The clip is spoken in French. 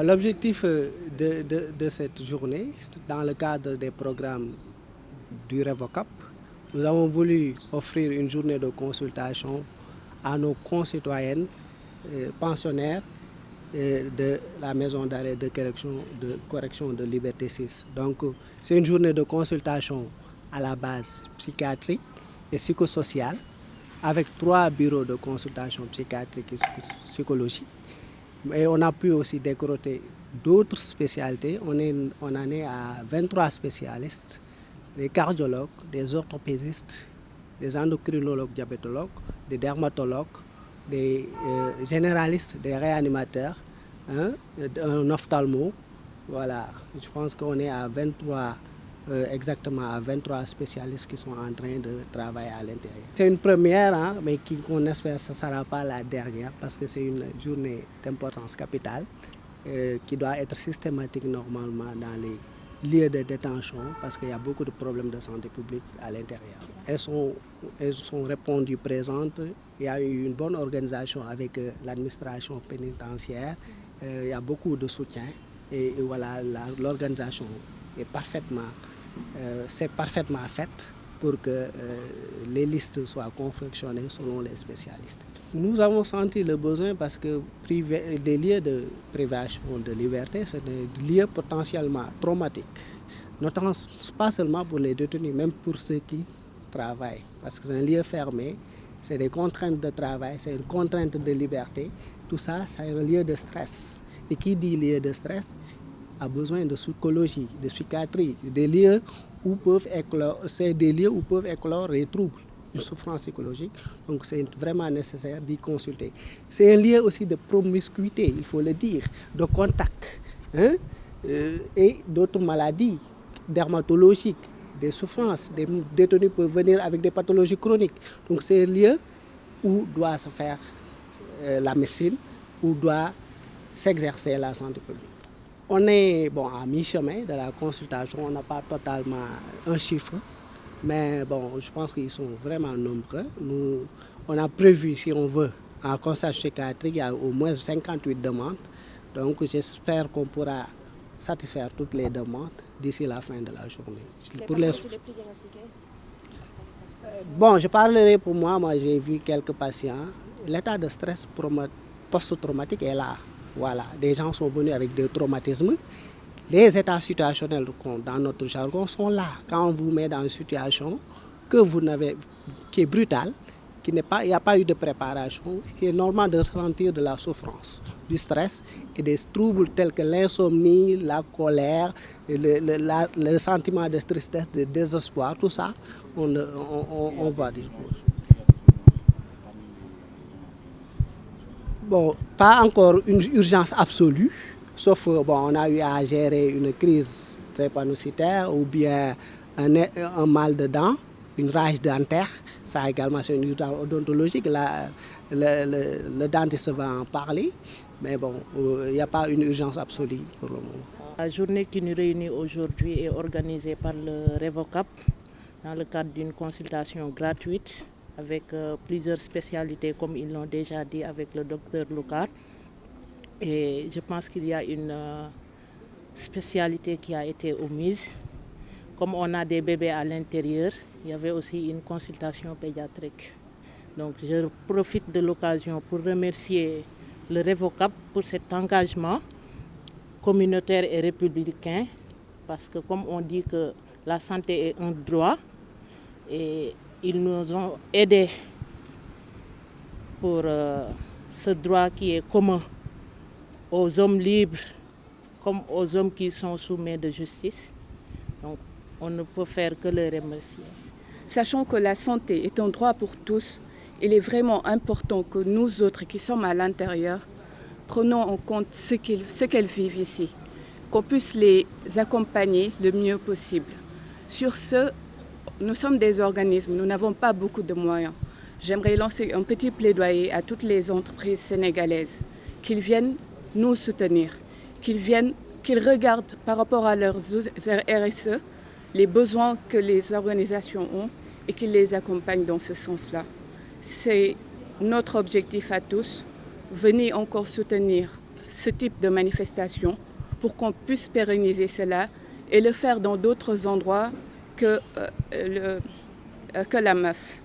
L'objectif de cette journée, dans le cadre des programmes du REVOCAP, nous avons voulu offrir une journée de consultation à nos concitoyennes pensionnaires de la maison d'arrêt de correction de Liberté 6. Donc, c'est une journée de consultation à la base psychiatrique et psychosociale, avec 3 bureaux de consultation psychiatrique et psychologique. Et on a pu aussi décroter d'autres spécialités. On en est à 23 spécialistes, des cardiologues, des orthopédistes, des endocrinologues diabétologues, des dermatologues, des généralistes, des réanimateurs, un ophtalmo. Voilà, je pense qu'on est à 23, exactement à 23 spécialistes qui sont en train de travailler à l'intérieur. C'est une première, mais qu'on espère que ce ne sera pas la dernière parce que c'est une journée d'importance capitale qui doit être systématique normalement dans les lieux de détention parce qu'il y a beaucoup de problèmes de santé publique à l'intérieur. Elles sont répondues présentes. Il y a eu une bonne organisation avec l'administration pénitentiaire. Il y a beaucoup de soutien et voilà, l'organisation est parfaitement faite pour que les listes soient confectionnées selon les spécialistes. Nous avons senti le besoin parce que des lieux de privation de liberté, c'est des lieux potentiellement traumatiques, notamment pas seulement pour les détenus, même pour ceux qui travaillent. Parce que c'est un lieu fermé, c'est des contraintes de travail, c'est une contrainte de liberté. Tout ça, c'est un lieu de stress. Et qui dit lieu de stress a besoin de psychologie, de psychiatrie, des lieux où peuvent éclore les troubles, une souffrance psychologique. Donc c'est vraiment nécessaire d'y consulter. C'est un lieu aussi de promiscuité, il faut le dire, de contact, et d'autres maladies dermatologiques, des souffrances. Des détenus peuvent venir avec des pathologies chroniques. Donc c'est un lieu où doit se faire la médecine, où doit s'exercer la santé publique. On est à mi-chemin de la consultation, on n'a pas totalement un chiffre, mais je pense qu'ils sont vraiment nombreux. On a prévu, si on veut, en consultation psychiatrique, il y a au moins 58 demandes. Donc j'espère qu'on pourra satisfaire toutes les demandes d'ici la fin de la journée. Pour les plus diagnostiqués? Je parlerai pour moi, j'ai vu quelques patients. L'état de stress post-traumatique est là. Voilà, des gens sont venus avec des traumatismes. Les états situationnels dans notre jargon sont là. Quand on vous met dans une situation qui est brutale, il n'y a pas eu de préparation, il est normal de ressentir de la souffrance, du stress et des troubles tels que l'insomnie, la colère, le sentiment de tristesse, de désespoir, tout ça, on va dire. Pas encore une urgence absolue, sauf on a eu à gérer une crise drépanocytaire ou bien un mal de dents, une rage dentaire. Ça également, c'est une urgence odontologique. Le dentiste va en parler, mais il n'y a pas une urgence absolue pour le moment. La journée qui nous réunit aujourd'hui est organisée par le REVOCAP dans le cadre d'une consultation gratuite avec plusieurs spécialités, comme ils l'ont déjà dit avec le docteur Lucar. Et je pense qu'il y a une spécialité qui a été omise. Comme on a des bébés à l'intérieur, il y avait aussi une consultation pédiatrique. Donc je profite de l'occasion pour remercier le REVOCAP pour cet engagement communautaire et républicain, parce que comme on dit que la santé est un droit, et ils nous ont aidés pour ce droit qui est commun aux hommes libres comme aux hommes qui sont sous main de justice. Donc on ne peut faire que les remercier. Sachant que la santé est un droit pour tous, il est vraiment important que nous autres qui sommes à l'intérieur prenons en compte ce qu'elles vivent ici, qu'on puisse les accompagner le mieux possible. Sur ce, nous sommes des organismes, nous n'avons pas beaucoup de moyens. J'aimerais lancer un petit plaidoyer à toutes les entreprises sénégalaises, qu'ils viennent nous soutenir, qu'ils regardent par rapport à leurs RSE les besoins que les organisations ont et qu'ils les accompagnent dans ce sens-là. C'est notre objectif à tous. Venez encore soutenir ce type de manifestation pour qu'on puisse pérenniser cela et le faire dans d'autres endroits que la MAF.